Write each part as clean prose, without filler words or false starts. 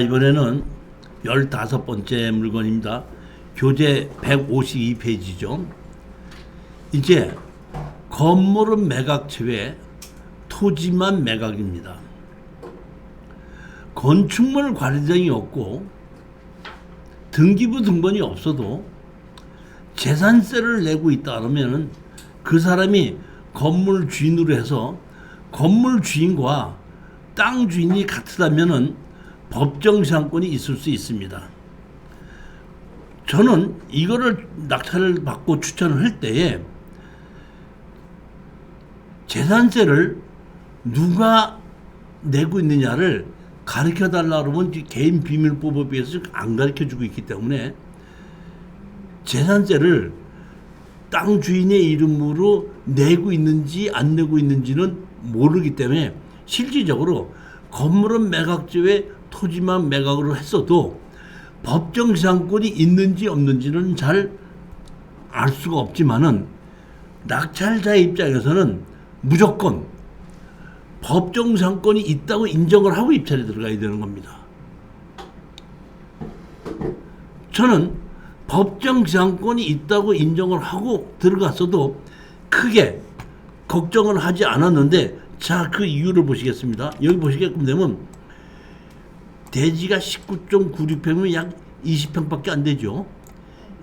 이번에는 15번째 물건입니다. 교재 152페이지죠. 이제 건물은 매각채외, 토지만 매각입니다. 건축물 관리장이 없고 등기부 등본이 없어도 재산세를 내고 있다 그러면 그 사람이 건물 주인으로 해서 건물 주인과 땅 주인이 같으다면은 법정시한권이 있을 수 있습니다. 저는 이거를 낙찰을 받고 추천을 할 때에 재산세를 누가 내고 있느냐를 가르쳐 달라고 그러면 개인 비밀보호법에 의해서 안 가르쳐 주고 있기 때문에 재산세를 땅 주인의 이름으로 내고 있는지 안 내고 있는지는 모르기 때문에 실질적으로 건물은 매각제외 토지만 매각으로 했어도 법정시한권이 있는지 없는지는 잘 알 수가 없지만은 낙찰자 입장에서는 무조건 법정시한권이 있다고 인정을 하고 입찰에 들어가야 되는 겁니다. 저는 법정시한권이 있다고 인정을 하고 들어갔어도 크게 걱정을 하지 않았는데, 자, 그 이유를 보시겠습니다. 여기 보시게끔 되면 대지가 19.96평이면 약 20평밖에 안 되죠.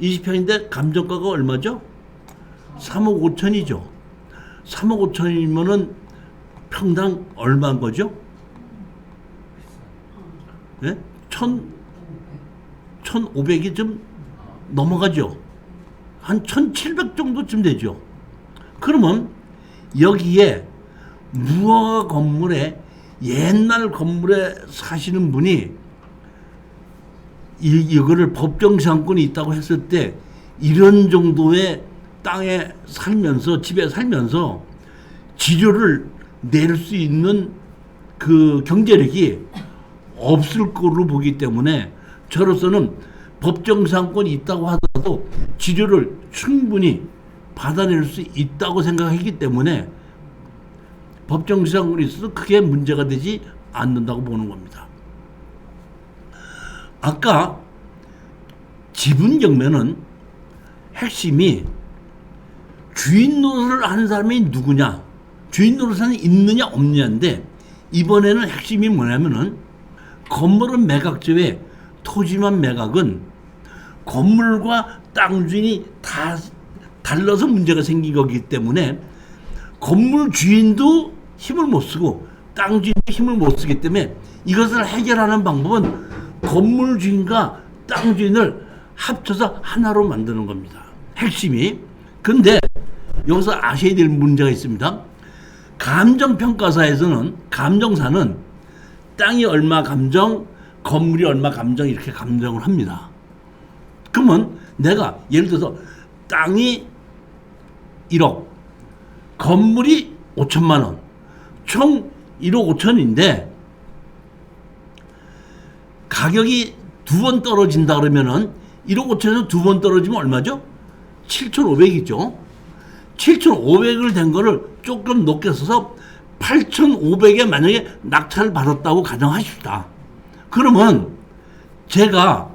20평인데 감정가가 얼마죠? 3억 5천이죠. 3억 5천이면은 평당 얼마인 거죠? 네? 1,500이 좀 넘어가죠. 한 1,700 정도쯤 되죠. 그러면 여기에 무허가 건물에 옛날 건물에 사시는 분이 이거를 법정시한권이 있다고 했을 때 이런 정도의 땅에 살면서, 집에 살면서 지료를 낼 수 있는 그 경제력이 없을 거로 보기 때문에 저로서는 법정시한권이 있다고 하더라도 지료를 충분히 받아낼 수 있다고 생각했기 때문에 법정시한권이 있어도 크게 문제가 되지 않는다고 보는 겁니다. 아까 지분 경매는 핵심이 주인 노릇을 하는 사람이 누구냐, 주인 노릇은 있느냐 없느냐인데, 이번에는 핵심이 뭐냐면은 건물은 매각제외 토지만 매각은 건물과 땅 주인이 다 달라서 문제가 생긴 거기 때문에 건물 주인도 힘을 못 쓰고 땅 주인도 힘을 못 쓰기 때문에 이것을 해결하는 방법은 건물 주인과 땅 주인을 합쳐서 하나로 만드는 겁니다. 핵심이. 근데 여기서 아셔야 될 문제가 있습니다. 감정평가사에서는, 감정사는 땅이 얼마 감정, 건물이 얼마 감정 이렇게 감정을 합니다. 그러면 내가 예를 들어서 땅이 1억, 건물이 5천만 원, 총 1억 5천인데 가격이 두 번 떨어진다 그러면은 1억 5천에서 두 번 떨어지면 얼마죠? 7,500이죠. 7,500을 된 거를 조금 높게 써서 8,500에 만약에 낙찰을 받았다고 가정하십시다. 그러면 제가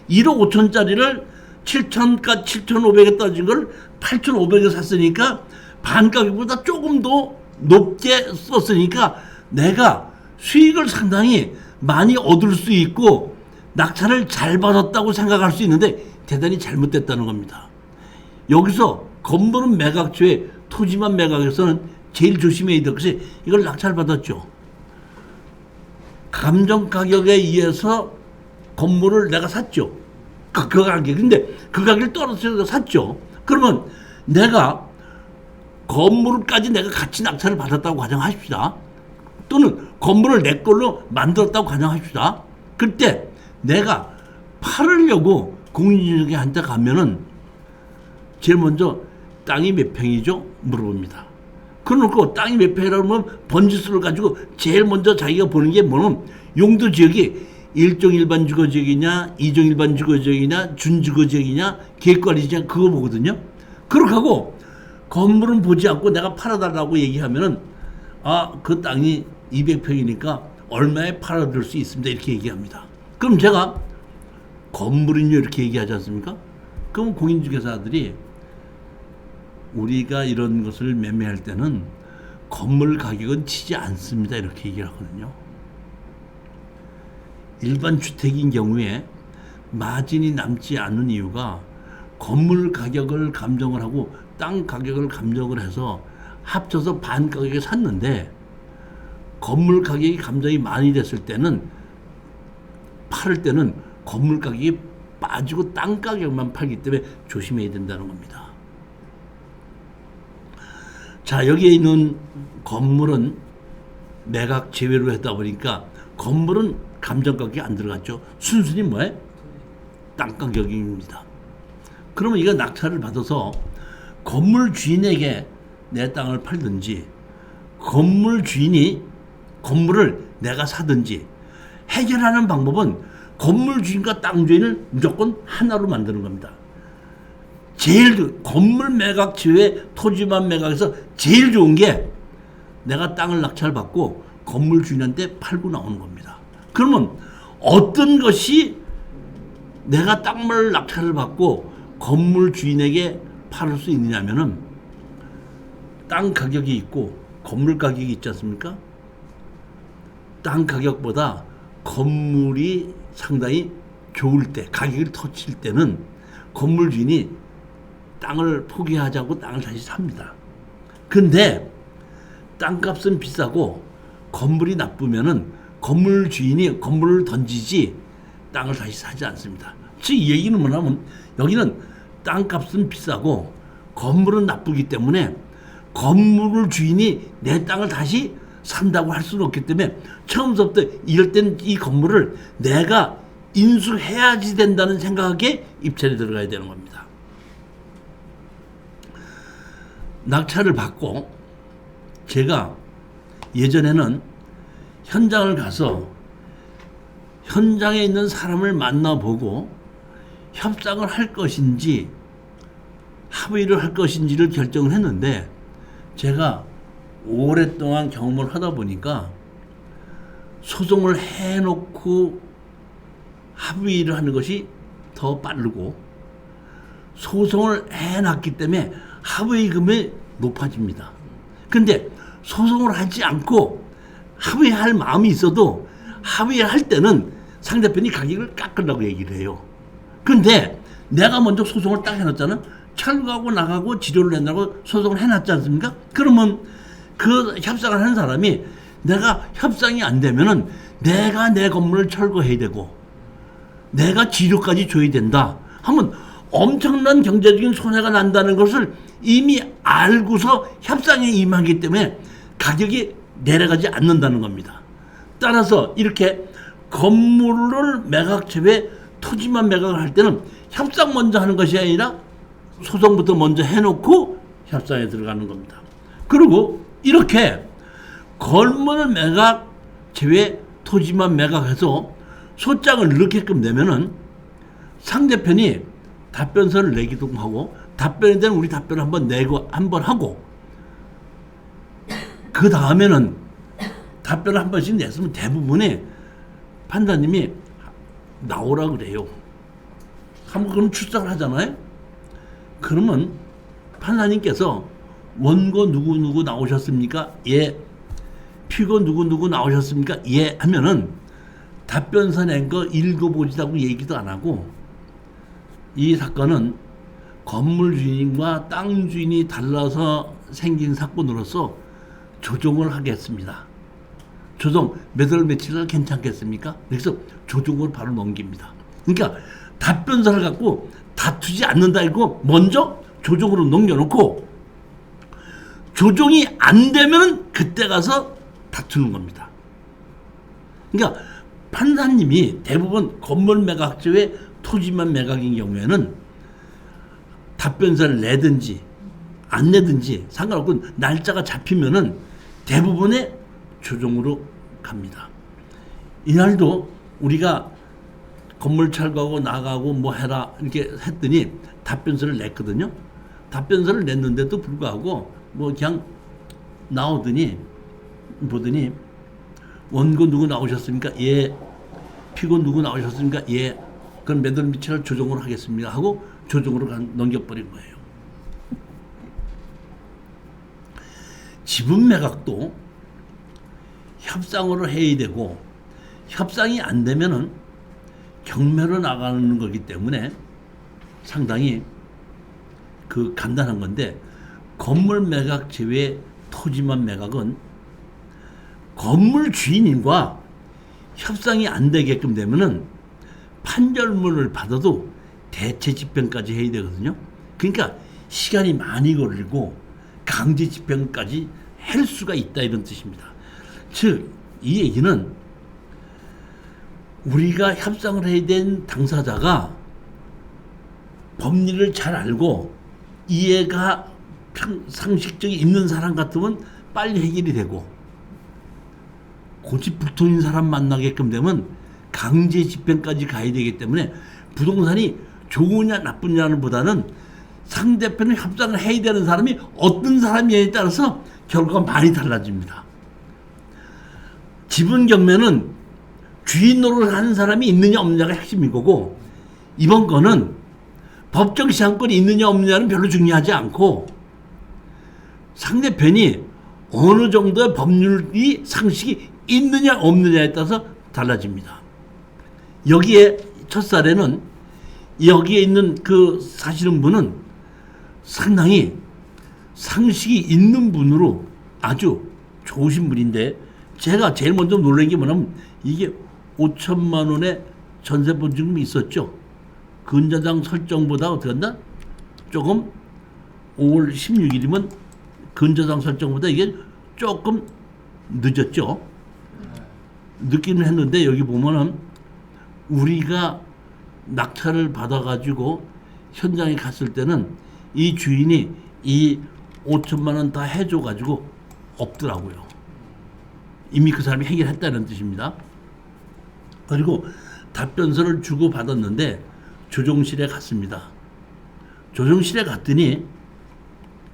1억 5천짜리를 7,500에 떨어진 걸 8,500에 샀으니까 반가격보다 조금 더 높게 썼으니까 내가 수익을 상당히 많이 얻을 수 있고 낙찰을 잘 받았다고 생각할 수 있는데 대단히 잘못됐다는 겁니다. 여기서 건물은 매각죄, 토지만 매각해서는 제일 조심해야 될 것이 이걸 낙찰 받았죠. 감정 가격에 의해서 건물을 내가 샀죠. 그 가격. 근데 그 가격을 떨어뜨려서 샀죠. 그러면 내가 건물까지 내가 같이 낙찰을 받았다고 가정하십시다. 또는 건물을 내 걸로 만들었다고 가정합시다. 그때 내가 팔으려고 공인중개한테 가면은 제일 먼저 땅이 몇 평이죠? 물어봅니다. 그러놓고 땅이 몇 평이라고 하면 번지수를 가지고 제일 먼저 자기가 보는 게 뭐냐면 용도 지역이 1종 일반 주거지역이냐, 2종 일반 주거지역이냐, 준주거지역이냐, 계획관리지역 그거 보거든요. 그렇게 하고 건물은 보지 않고 내가 팔아달라고 얘기하면은 아, 그 땅이 200평이니까 얼마에 팔아들 수 있습니다. 이렇게 얘기합니다. 그럼 제가 건물은요 이렇게 얘기하지 않습니까? 그럼 공인중개사들이 우리가 이런 것을 매매할 때는 건물 가격은 치지 않습니다 이렇게 얘기를 하거든요. 일반 주택인 경우에 마진이 남지 않는 이유가 건물 가격을 감정을 하고 땅 가격을 감정을 해서 합쳐서 반 가격에 샀는데 건물 가격이 감정이 많이 됐을 때는 팔을 때는 건물 가격이 빠지고 땅 가격만 팔기 때문에 조심해야 된다는 겁니다. 자, 여기에 있는 건물은 매각 제외로 했다 보니까 건물은 감정 가격이 안 들어갔죠. 순순히 뭐예요? 땅 가격입니다. 그러면 이거 낙찰을 받아서 건물 주인에게 내 땅을 팔든지 건물 주인이 건물을 내가 사든지 해결하는 방법은 건물 주인과 땅 주인을 무조건 하나로 만드는 겁니다. 제일 건물 매각 제외 토지만 매각해서 제일 좋은 게 내가 땅을 낙찰받고 건물 주인한테 팔고 나오는 겁니다. 그러면 어떤 것이 내가 땅을 낙찰을 받고 건물 주인에게 팔을 수 있느냐면은 땅 가격이 있고 건물 가격이 있지 않습니까? 땅 가격보다 건물이 상당히 좋을 때, 가격을 터칠 때는 건물 주인이 땅을 포기하지 않고 땅을 다시 삽니다. 근데 땅값은 비싸고 건물이 나쁘면은 건물 주인이 건물을 던지지 땅을 다시 사지 않습니다. 즉 이 얘기는 뭐냐면 여기는 땅값은 비싸고 건물은 나쁘기 때문에 건물 주인이 내 땅을 다시 산다고 할 수는 없기 때문에 처음부터 이럴 땐 이 건물을 내가 인수해야지 된다는 생각에 입찰에 들어가야 되는 겁니다. 낙찰을 받고 제가 예전에는 현장을 가서 현장에 있는 사람을 만나보고 협상을 할 것인지 합의를 할 것인지를 결정을 했는데 제가 오랫동안 경험을 하다 보니까 소송을 해놓고 합의를 하는 것이 더 빠르고 소송을 해놨기 때문에 합의금이 높아집니다. 근데 소송을 하지 않고 합의할 마음이 있어도 합의할 때는 상대편이 가격을 깎으려고 얘기를 해요. 근데 내가 먼저 소송을 딱 해놨잖아. 철거하고 나가고 지료를 낸다고 소송을 해놨지 않습니까? 그러면 그 협상을 하는 사람이 내가 협상이 안 되면은 내가 내 건물을 철거해야 되고 내가 지료까지 줘야 된다 하면 엄청난 경제적인 손해가 난다는 것을 이미 알고서 협상에 임하기 때문에 가격이 내려가지 않는다는 겁니다. 따라서 이렇게 건물을 매각 제외 토지만 매각을 할 때는 협상 먼저 하는 것이 아니라 소송부터 먼저 해놓고 협상에 들어가는 겁니다. 그리고 이렇게 건물 매각 제외 토지만 매각해서 소장을 넣게끔 되면은 상대편이 답변서를 내기도 하고 답변에 대한 우리 답변을 한번 내고 한번 하고 그 다음에는 답변을 한 번씩 냈으면 대부분이 판사님이 나오라 그래요. 한번 그럼 출석을 하잖아요. 그러면 판사님께서 원고 누구 나오셨습니까? 예. 피고 누구 나오셨습니까? 예. 하면은 답변서 낸 거 읽어보지도 얘기도 안 하고 이 사건은 건물 주인과 땅 주인이 달라서 생긴 사건으로서 조정을 하겠습니다. 조정 몇 월 며칠 날 괜찮겠습니까? 그래서 조정을 바로 넘깁니다. 그러니까 답변서를 갖고 다투지 않는다 이거 먼저 조정으로 넘겨놓고 조정이 안 되면 그때 가서 다투는 겁니다. 그러니까 판사님이 대부분 건물 매각 제외 토지만 매각인 경우에는 답변서를 내든지 안 내든지 상관없고 날짜가 잡히면은 대부분의 조정으로 갑니다. 이날도 우리가 건물 철거하고 나가고 뭐 해라 이렇게 했더니 답변서를 냈거든요. 답변서를 냈는데도 불구하고 뭐 그냥 나오더니 보더니 원고 누구 나오셨습니까? 예. 피고 누구 나오셨습니까? 예. 그럼 매달 미치를 조정으로 하겠습니다 하고 조정으로 넘겨버린 거예요. 지분 매각도 협상으로 해야 되고 협상이 안 되면은 경매로 나가는 거기 때문에 상당히 그 간단한 건데, 건물 매각 제외 토지만 매각은 건물 주인과 협상이 안 되게끔 되면은 판결문을 받아도 대체 집행까지 해야 되거든요. 그러니까 시간이 많이 걸리고 강제 집행까지 할 수가 있다, 이런 뜻입니다. 즉, 이 얘기는 우리가 협상을 해야 된 당사자가 법리를 잘 알고 이해가 상식적이 있는 사람 같으면 빨리 해결이 되고, 고집불통인 사람 만나게끔 되면 강제 집행까지 가야 되기 때문에 부동산이 좋으냐 나쁘냐는 보다는 상대편을 협상을 해야 되는 사람이 어떤 사람이냐에 따라서 결과가 많이 달라집니다. 지분 경매는 주인 노릇을 하는 사람이 있느냐 없느냐가 핵심인 거고, 이번 거는 법정 시한권이 있느냐 없느냐는 별로 중요하지 않고 상대편이 어느 정도의 법률이 상식이 있느냐 없느냐에 따라서 달라집니다. 여기에 첫 사례는 여기에 있는 그 사시는 분은 상당히 상식이 있는 분으로 아주 좋으신 분인데, 제가 제일 먼저 놀란 게 뭐냐면 이게 5천만 원의 전세 보증금이 있었죠. 근저당 설정보다 어떻게 한다? 조금 5월 16일이면 근저당 설정보다 이게 조금 늦었죠. 늦기는 했는데 여기 보면은 우리가 낙찰을 받아가지고 현장에 갔을 때는 이 주인이 이 5천만 원 다 해줘가지고 없더라고요. 이미 그 사람이 해결했다는 뜻입니다. 그리고 답변서를 주고 받았는데 조정실에 갔습니다. 조정실에 갔더니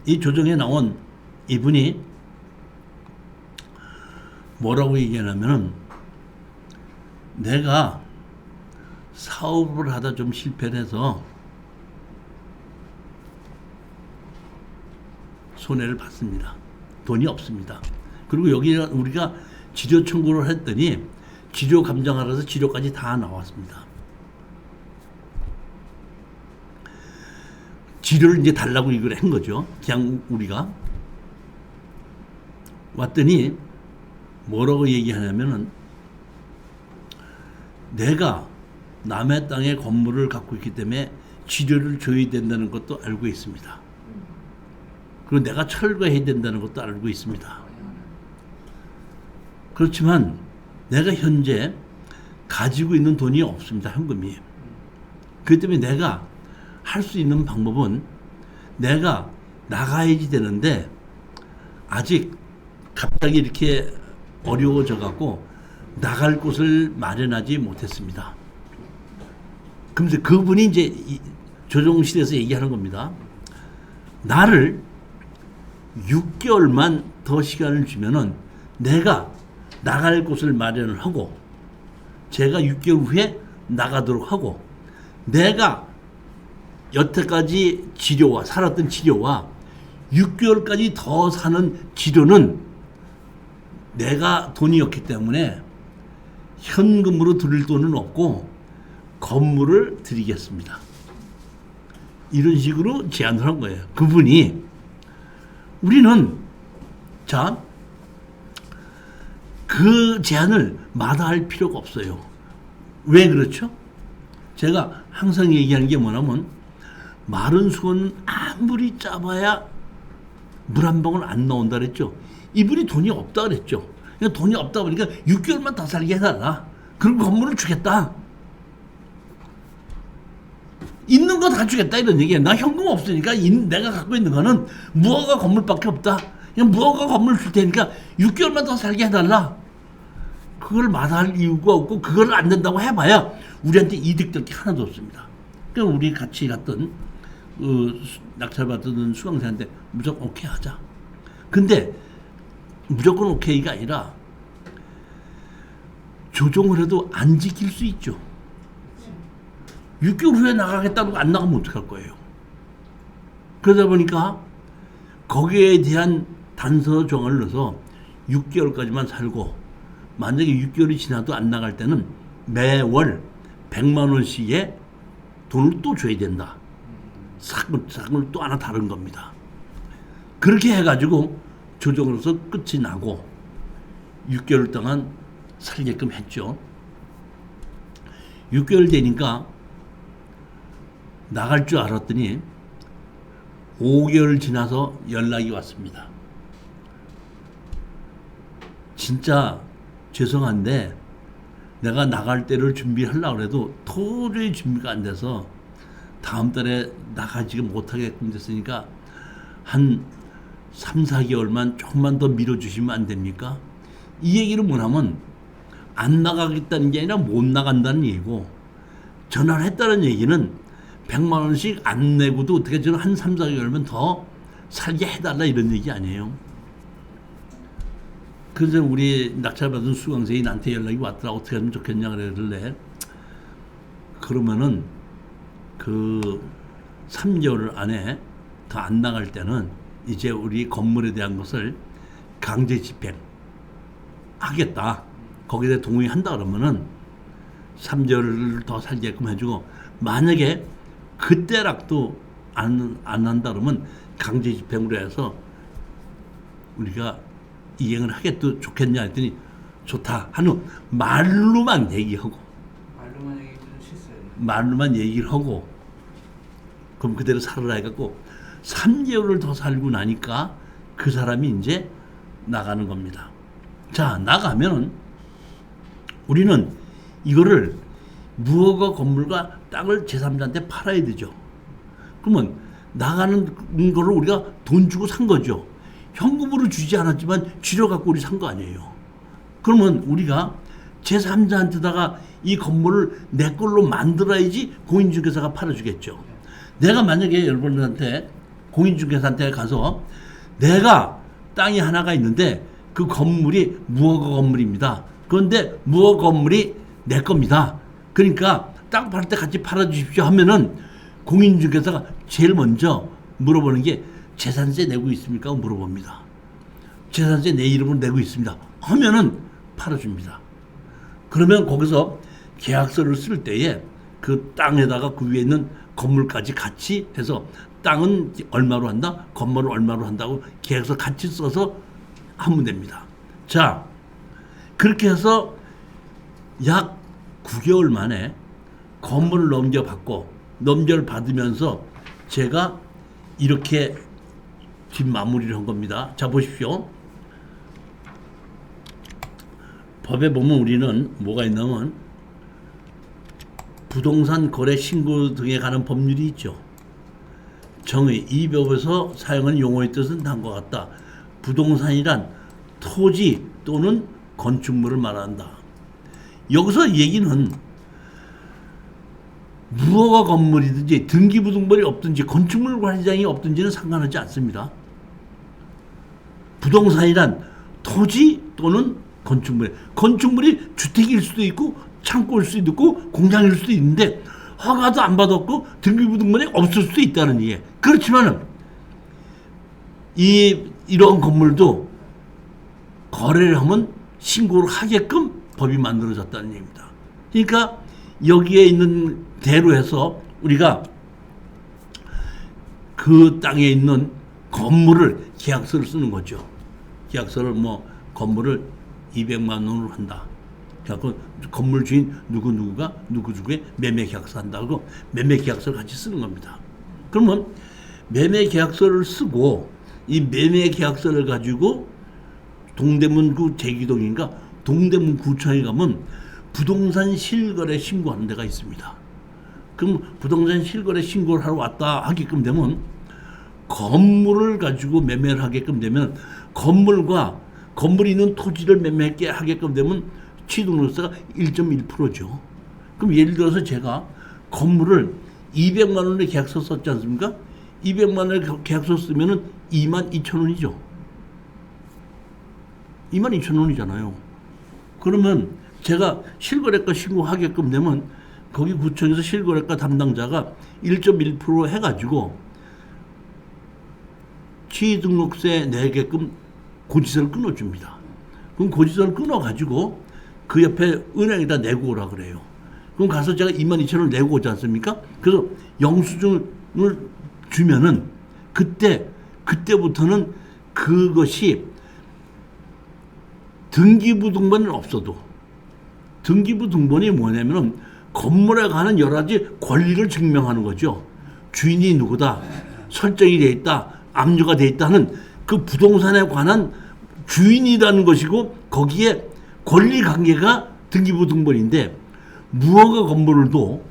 이 조정에 나온 이분이 뭐라고 얘기하냐면은, 내가 사업을 하다 좀 실패를 해서 손해를 봤습니다. 돈이 없습니다. 그리고 여기 우리가 치료 청구를 했더니 치료 감정하라서 치료까지 다 나왔습니다. 치료를 이제 달라고 이걸 한 거죠. 그냥 우리가 왔더니 뭐라고 얘기하냐면은, 내가 남의 땅에 건물을 갖고 있기 때문에 치료를 줘야 된다는 것도 알고 있습니다. 그리고 내가 철거해야 된다는 것도 알고 있습니다. 그렇지만 내가 현재 가지고 있는 돈이 없습니다. 현금이. 그렇기 때문에 내가 할 수 있는 방법은 내가 나가야지 되는데 아직 갑자기 이렇게 어려워져 갖고 나갈 곳을 마련하지 못했습니다. 그러면서 그분이 이제 조정실에서 얘기하는 겁니다. 나를 6개월만 더 시간을 주면은 내가 나갈 곳을 마련을 하고 제가 6개월 후에 나가도록 하고, 내가 여태까지 치료와 살았던 치료와 6개월까지 더 사는 치료는 내가 돈이 없기 때문에 현금으로 드릴 돈은 없고 건물을 드리겠습니다. 이런 식으로 제안을 한 거예요. 그분이. 우리는 자, 그 제안을 마다할 필요가 없어요. 왜 그렇죠? 제가 항상 얘기하는 게 뭐냐면, 마른 수건은 아무리 짜봐야 물 한 방울 안 나온다 그랬죠. 이분이 돈이 없다 그랬죠. 그냥 돈이 없다 보니까 6개월만 더 살게 해달라. 그리고 건물을 주겠다. 있는 거 다 주겠다 이런 얘기야. 나 현금 없으니까 내가 갖고 있는 거는 무허가 건물밖에 없다. 그냥 무허가 건물 줄 테니까 6개월만 더 살게 해달라. 그걸 마다할 이유가 없고, 그걸 안 된다고 해봐야 우리한테 이득될 게 하나도 없습니다. 그러니까 우리 같이 갔던 낙찰받던 수강생한테 무조건 오케이 하자. 근데 무조건 오케이가 아니라 조정을 해도 안 지킬 수 있죠. 6개월 후에 나가겠다고 안 나가면 어떡할 거예요. 그러다 보니까 거기에 대한 단서 조항을 넣어서 6개월까지만 살고 만약에 6개월이 지나도 안 나갈 때는 매월 100만 원씩의 돈을 또 줘야 된다. 사건을 또 하나 다른 겁니다. 그렇게 해가지고 조정으로서 끝이 나고 6개월 동안 살게끔 했죠. 6개월 되니까 나갈 줄 알았더니 5개월 지나서 연락이 왔습니다. 진짜 죄송한데 내가 나갈 때를 준비하려고 해도 도저히 준비가 안 돼서 다음 달에 나가지 못하게끔 됐으니까 한 3, 4개월만 조금만 더 밀어주시면 안 됩니까? 이 얘기를 뭐냐면 안 나가겠다는 게 아니라 못 나간다는 얘기고, 전화를 했다는 얘기는 100만 원씩 안 내고도 어떻게 저는 한 3, 4개월만 더 살게 해달라 이런 얘기 아니에요. 그래서 우리 낙찰받은 수강생이 나한테 연락이 왔더라. 어떻게 하면 좋겠냐 그러길래, 그러면은 그 3개월 안에 더 안 나갈 때는 이제 우리 건물에 대한 것을 강제 집행 하겠다. 거기에 대해 동의한다 그러면은 3개월을 더 살게끔 해주고, 만약에 그때락도 안 한다 그러면 강제 집행으로 해서 우리가 이행을 하겠도 좋겠냐 했더니 좋다 하는 말로만 얘기하고, 말로만 얘기를 하고 그럼 그대로 살아라 해갖고 3개월을 더 살고 나니까 그 사람이 이제 나가는 겁니다. 자, 나가면 우리는 이거를 무허가 건물과 땅을 제3자한테 팔아야 되죠. 그러면 나가는 거를 우리가 돈 주고 산 거죠. 현금으로 주지 않았지만 쥐려갖고 우리 산 거 아니에요. 그러면 우리가 제3자한테다가 이 건물을 내 걸로 만들어야지 공인중개사가 팔아주겠죠. 내가 만약에 여러분들한테 공인중개사한테 가서 내가 땅이 하나가 있는데 그 건물이 무허가 건물입니다. 그런데 무허가 건물이 내 겁니다. 그러니까 땅 팔 때 같이 팔아주십시오 하면은 공인중개사가 제일 먼저 물어보는 게 재산세 내고 있습니까? 물어봅니다. 재산세 내 이름으로 내고 있습니다. 하면은 팔아줍니다. 그러면 거기서 계약서를 쓸 때에 그 땅에다가 그 위에 있는 건물까지 같이 해서 땅은 얼마로 한다, 건물을 얼마로 한다고 계약서 같이 써서 하면 됩니다. 자, 그렇게 해서 약 9개월 만에 건물을 넘겨받으면서 제가 이렇게 뒷마무리를 한 겁니다. 자, 보십시오. 법에 보면 우리는 뭐가 있냐면 부동산 거래 신고 등에 관한 법률이 있죠. 정의, 이 법에서 사용하는 용어의 뜻은 다음과 같다. 부동산이란 토지 또는 건축물을 말한다. 여기서 얘기는 무허가 건물이든지 등기부등본이 없든지 건축물 관리장이 없든지는 상관하지 않습니다. 부동산이란 토지 또는 건축물이 주택일 수도 있고 창고일 수도 있고 공장일 수도 있는데 허가도 안 받았고 등기부등본이 없을 수도 있다는 얘기예요. 그렇지만은 이런 건물도 거래를 하면 신고를 하게끔 법이 만들어졌다는 얘기입니다. 그러니까 여기에 있는 대로 해서 우리가 그 땅에 있는 건물을 계약서를 쓰는 거죠. 계약서를 건물을 200만 원으로 한다. 그래서 건물 주인 누구누구가 누구누구의 매매 계약서 한다고 매매 계약서를 같이 쓰는 겁니다. 그러면 매매 계약서를 쓰고 이 매매 계약서를 가지고 동대문구 제기동인가 동대문 구청에 가면 부동산 실거래 신고하는 데가 있습니다. 그럼 부동산 실거래 신고를 하러 왔다 하게끔 되면 건물을 가지고 매매를 하게끔 되면 건물이 있는 토지를 매매하게 하게끔 되면 취득세가 1.1%죠. 그럼 예를 들어서 제가 건물을 200만 원에 계약서 썼지 않습니까? 200만 원에 계약서 쓰면은 22,000원이죠. 22,000원이잖아요. 그러면 제가 실거래가 신고하게끔 되면 거기 구청에서 실거래가 담당자가 1.1% 해가지고 취등록세 내게끔 고지서를 끊어줍니다. 그럼 고지서를 끊어가지고 그 옆에 은행에다 내고 오라 그래요. 그럼 가서 제가 22,000원을 내고 오지 않습니까? 그래서 영수증을 주면은 그때부터는 그것이 등기부 등본은 없어도 등기부 등본이 뭐냐면은 건물에 관한 여러 가지 권리를 증명하는 거죠. 주인이 누구다, 설정이 돼 있다, 압류가 돼 있다는 그 부동산에 관한 주인이라는 것이고 거기에 권리 관계가 등기부 등본인데 무허가 건물도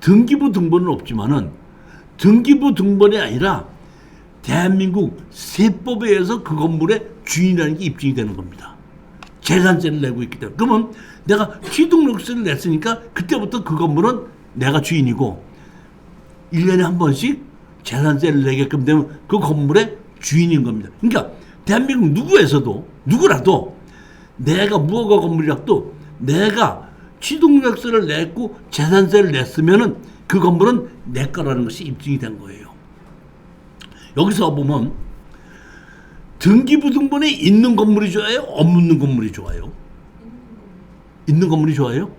등기부 등본은 없지만은 등기부 등본이 아니라 대한민국 세법에 의해서 그 건물의 주인이라는 게 입증이 되는 겁니다. 재산세를 내고 있기 때문에. 그러면 내가 취등록세를 냈으니까 그때부터 그 건물은 내가 주인이고 1년에 한 번씩 재산세를 내게끔 되면 그 건물의 주인인 겁니다. 그러니까 대한민국 누구라도 내가 무허가 건물이라도 내가 취등록세를 냈고 재산세를 냈으면은 그 건물은 내 거라는 것이 입증이 된 거예요. 여기서 보면 등기부 등본에 있는 건물이 좋아요? 없는 건물이 좋아요? 있는 건물이 좋아요?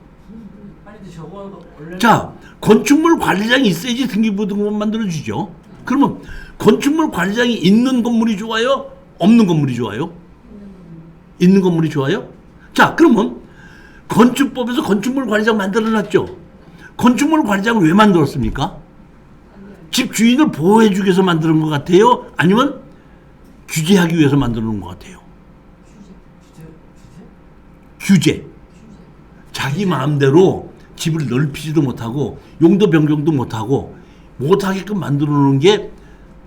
자, 건축물 관리장이 있어야지 등기부 등본 만들어주죠. 그러면 건축물 관리장이 있는 건물이 좋아요? 없는 건물이 좋아요? 있는 건물이 좋아요? 자, 그러면 건축법에서 건축물 관리장 만들어놨죠. 건축물 관리장을 왜 만들었습니까? 집 주인을 보호해주기 위해서 만드는 것 같아요? 아니면 규제하기 위해서 만들어 놓은 것 같아요? 규제. 자기 마음대로 집을 넓히지도 못하고 용도 변경도 못하게끔 만들어 놓은 게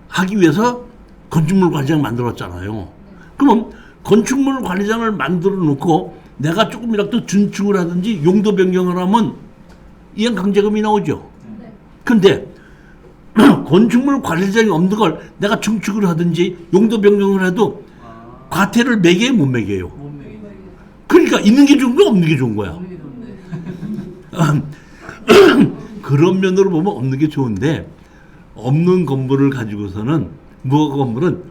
하기 위해서 건축물 관리장 만들었잖아요. 그럼 건축물 관리장을 만들어 놓고 내가 조금이라도 준축을 하든지 용도 변경을 하면 이행 강제금이 나오죠. 근데 건축물 관리장이 없는 걸 내가 증축을 하든지 용도 변경을 해도 과태를 매겨요, 못 매겨요? 그러니까 있는 게 좋은 거야, 없는 게 좋은 거야? 그런 면으로 보면 없는 게 좋은데 없는 건물을 가지고서는 무허가 건물은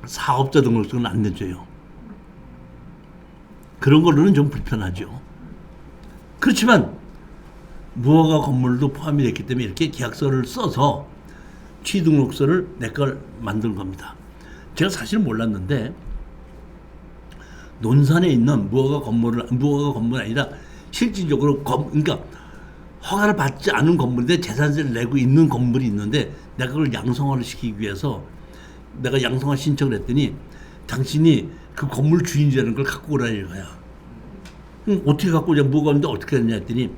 사업자 등록증은 안 내줘요. 그런 걸로는 좀 불편하죠. 그렇지만 무허가 건물도 포함이 됐기 때문에 이렇게 계약서를 써서 취등록서를 내 걸 만든 겁니다. 제가 사실 몰랐는데 논산에 있는 무허가 건물이 아니라 실질적으로 그러니까 허가를 받지 않은 건물인데 재산세를 내고 있는 건물이 있는데 내가 그걸 양성화를 시키기 위해서 내가 양성화 신청을 했더니 당신이 그 건물 주인이라는 걸 갖고 오라는 거야. 어떻게 갖고 오냐, 뭐가 없는데 어떻게 했냐 했더니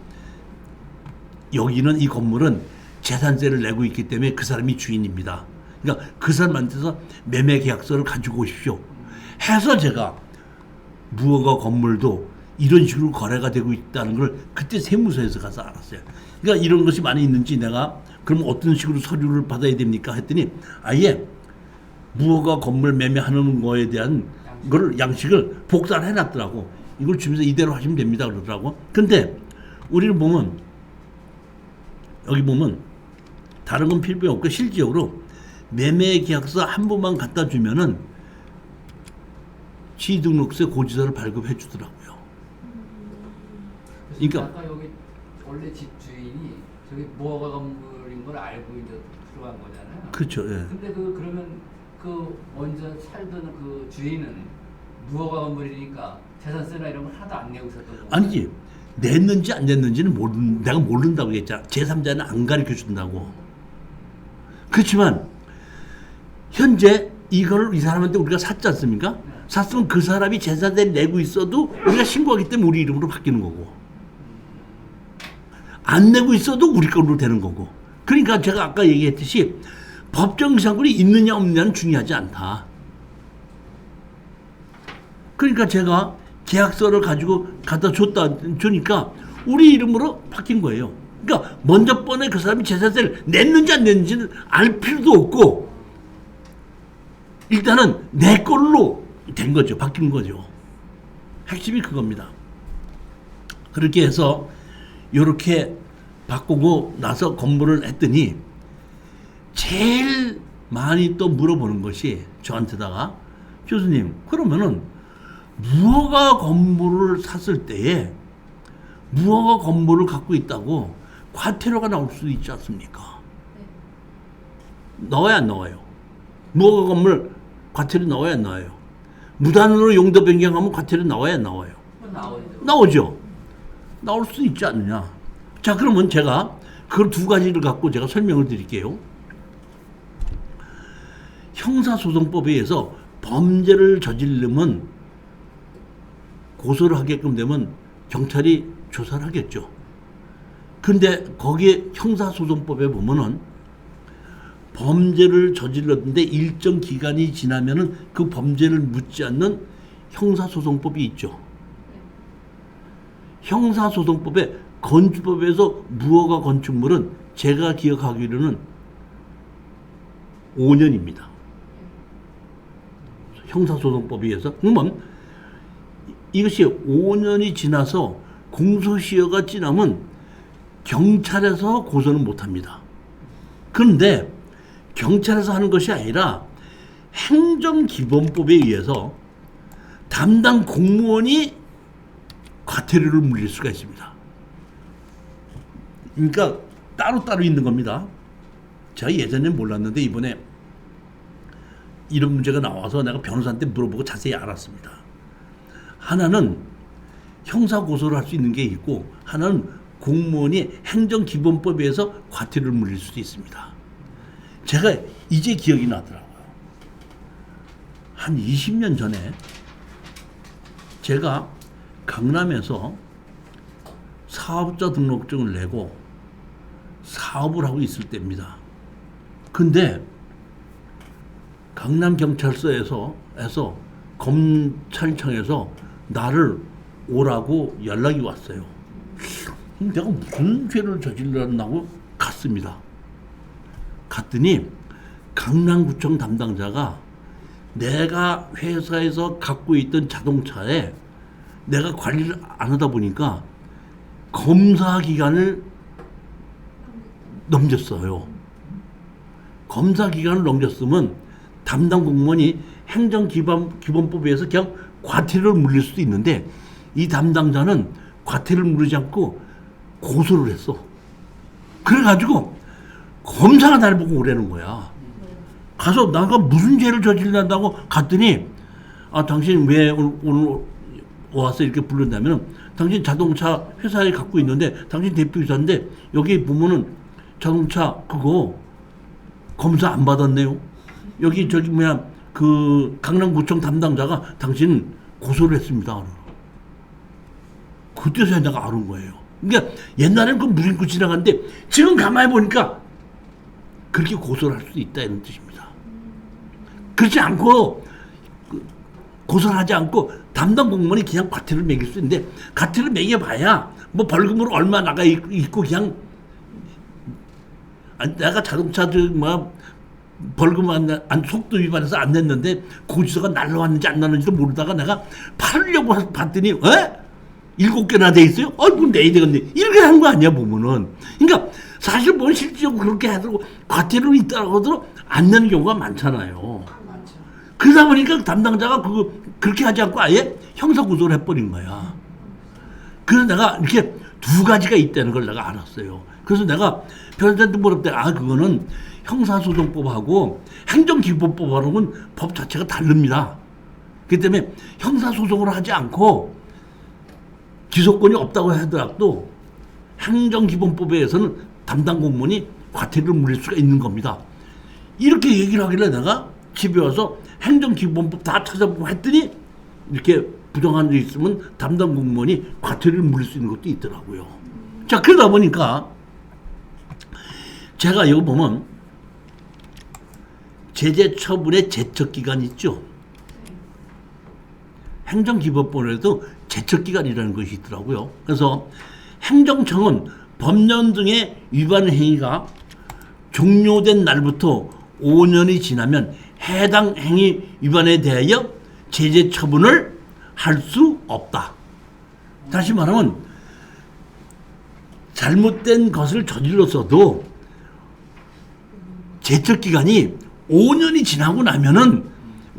여기는 이 건물은 재산세를 내고 있기 때문에 그 사람이 주인입니다. 그러니까 그 사람한테서 매매 계약서를 가지고 오십시오 해서 제가 무허가 건물도 이런 식으로 거래가 되고 있다는 걸 그때 세무서에서 가서 알았어요. 그러니까 이런 것이 많이 있는지 내가 그럼 어떤 식으로 서류를 받아야 됩니까 했더니 아예 무허가 건물 매매하는 거에 대한 걸 양식을 복사를 해놨더라고. 이걸 주면서 이대로 하시면 됩니다 그러더라고. 근데 우리는 보면 여기 보면 다른 건 필요 없고 실질적으로 매매 계약서 한 번만 갖다 주면은 취등록세 고지서를 발급해 주더라고요. 그러니까 아까 여기 원래 집 주인이 저기 무허가 건물인 걸 알고 이제 들어간 거잖아요. 그렇죠. 예. 근데 그러면 그 먼저 살던 그 주인은 무허가 건물이니까 재산세나 이런 걸 하나도 안 내고 있었던 거예요. 아니지. 냈는지 안 냈는지는 내가 모른다고 했잖아. 제3자는 안 가르쳐 준다고. 그렇지만 현재 이걸 이 사람한테 우리가 샀지 않습니까? 네. 샀으면 그 사람이 재산세를 내고 있어도 우리가 신고하기 때문에 우리 이름으로 바뀌는 거고 안 내고 있어도 우리 걸로 되는 거고. 그러니까 제가 아까 얘기했듯이 법정 의사권이 있느냐 없느냐는 중요하지 않다. 그러니까 제가 계약서를 가지고 갖다 주니까 우리 이름으로 바뀐 거예요. 그러니까 먼저 번에 그 사람이 재산세를 냈는지 안 냈는지는 알 필요도 없고 일단은 내 걸로 된 거죠. 바뀐 거죠. 핵심이 그겁니다. 그렇게 해서 이렇게 바꾸고 나서 공부를 했더니 제일 많이 또 물어보는 것이 저한테다가 교수님 그러면은 무허가 건물을 샀을 때에 무허가 건물을 갖고 있다고 과태료가 나올 수도 있지 않습니까? 나와야 안 나와요? 무허가 건물 과태료 나와야 안 나와요? 무단으로 용도 변경하면 과태료 나와야 안 나와요? 나오죠. 나올 수 있지 않느냐. 자 그러면 제가 그 두 가지를 갖고 제가 설명을 드릴게요. 형사소송법에 의해서 범죄를 저지르면 고소를 하게끔 되면 경찰이 조사를 하겠죠. 근데 거기에 형사소송법에 보면은 범죄를 저질렀는데 일정 기간이 지나면은 그 범죄를 묻지 않는 형사소송법이 있죠. 형사소송법에 건축법에서 무허가 건축물은 제가 기억하기로는 5년입니다. 형사소송법에 의해서. 그러면 이것이 5년이 지나서 공소시효가 지나면 경찰에서 고소는 못합니다. 그런데 경찰에서 하는 것이 아니라 행정기본법에 의해서 담당 공무원이 과태료를 물릴 수가 있습니다. 그러니까 따로따로 있는 겁니다. 제가 예전에 몰랐는데 이번에 이런 문제가 나와서 내가 변호사한테 물어보고 자세히 알았습니다. 하나는 형사고소를 할 수 있는 게 있고 하나는 공무원이 행정기본법에 의해서 과태료를 물릴 수도 있습니다. 제가 이제 기억이 나더라고요. 한 20년 전에 제가 강남에서 사업자 등록증을 내고 사업을 하고 있을 때입니다. 근데 강남경찰서에서 검찰청에서 나를 오라고 연락이 왔어요. 내가 무슨 죄를 저질렀나고 갔습니다. 갔더니 강남구청 담당자가 내가 회사에서 갖고 있던 자동차에 내가 관리를 안 하다 보니까 검사 기간을 넘겼어요. 검사 기간을 넘겼으면 담당 공무원이 행정기본법에 의해서 그냥 과태료를 물릴 수도 있는데 이 담당자는 과태료를 물리지 않고 고소를 했어. 그래가지고 검사가 날 보고 오라는 거야. 가서 내가 무슨 죄를 저질렀다고 갔더니 당신 왜 오늘 와서 이렇게 불렀냐면 당신 자동차 회사에 갖고 있는데 당신 대표이사인데 여기 보면은 자동차 그거 검사 안 받았네요. 여기 그 강남구청 담당자가 당신 고소를 했습니다. 그때서야 내가 아는 거예요. 그러니까 옛날에는 그 무심코 지나갔는데 지금 가만히 보니까 그렇게 고소를 할 수 있다 이런 뜻입니다. 그렇지 않고 고소를 하지 않고 담당 공무원이 그냥 과태료를 매길 수 있는데 과태료를 매겨봐야 뭐 벌금으로 얼마 나가 있고 그냥 내가 자동차 벌금 속도 위반해서 안 냈는데 고지서가 날라왔는지 안 날라왔는지도 모르다가 내가 팔려고 봤더니 7개나 돼 있어요? 그럼 내야 되겠네. 이렇게 한 거 아니야 보면은. 그러니까 사실 뭐 실질적으로 그렇게 해도 과태료가 있다고 하더라도 안 내는 경우가 많잖아요. 그러다 보니까 담당자가 그렇게 하지 않고 아예 형사고소를 해버린 거야. 그래서 내가 이렇게 두 가지가 있다는 걸 내가 알았어요. 그래서 내가 변호사한테 물었더니 그거는 형사소송법하고 행정기본법하고는 법 자체가 다릅니다. 그렇기 때문에 형사소송을 하지 않고 기소권이 없다고 하더라도 행정기본법에 의해서는 담당 공무원이 과태료를 물릴 수가 있는 겁니다. 이렇게 얘기를 하길래 내가 집에 와서 행정기본법 다 찾아보고 했더니 이렇게 부정한 데 있으면 담당 공무원이 과태료를 물릴 수 있는 것도 있더라고요. 자, 그러다 보니까 제가 여기 보면 제재 처분의 제척기간 있죠. 행정기본법에도 제척기간이라는 것이 있더라고요. 그래서 행정청은 법령 등의 위반 행위가 종료된 날부터 5년이 지나면 해당 행위 위반에 대하여 제재 처분을 할 수 없다. 다시 말하면 잘못된 것을 저질렀어도 제척 기간이 5년이 지나고 나면은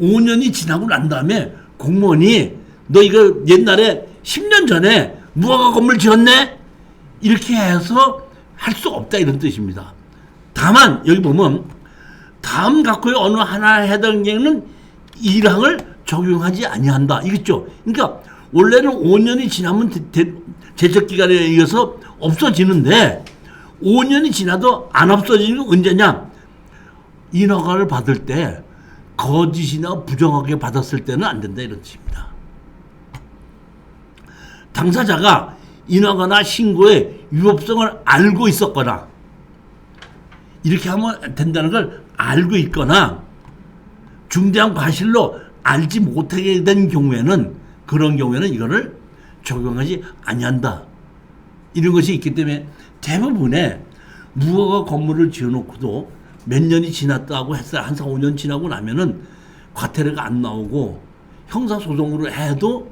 5년이 지나고 난 다음에 공무원이 너 이거 옛날에 10년 전에 무허가 건물 지었네? 이렇게 해서 할 수 없다 이런 뜻입니다. 다만 여기 보면 다음 각호의 어느 하나에 해당되는 1항을 적용하지 아니한다. 이겠죠. 그러니까 원래는 5년이 지나면 제척 기간에 의해서 없어지는데 5년이 지나도 안 없어지는 건 언제냐? 인허가를 받을 때 거짓이나 부정하게 받았을 때는 안 된다 이런 뜻입니다. 당사자가 인허가나 신고의 위법성을 알고 있었거나 이렇게 하면 된다는 걸 알고 있거나 중대한 과실로 알지 못하게 된 경우에는 그런 경우에는 이거를 적용하지 아니한다. 이런 것이 있기 때문에 대부분의 무허가 건물을 지어놓고도 몇 년이 지났다고 했어요. 한 4, 5년 지나고 나면은 과태료가 안 나오고 형사소송으로 해도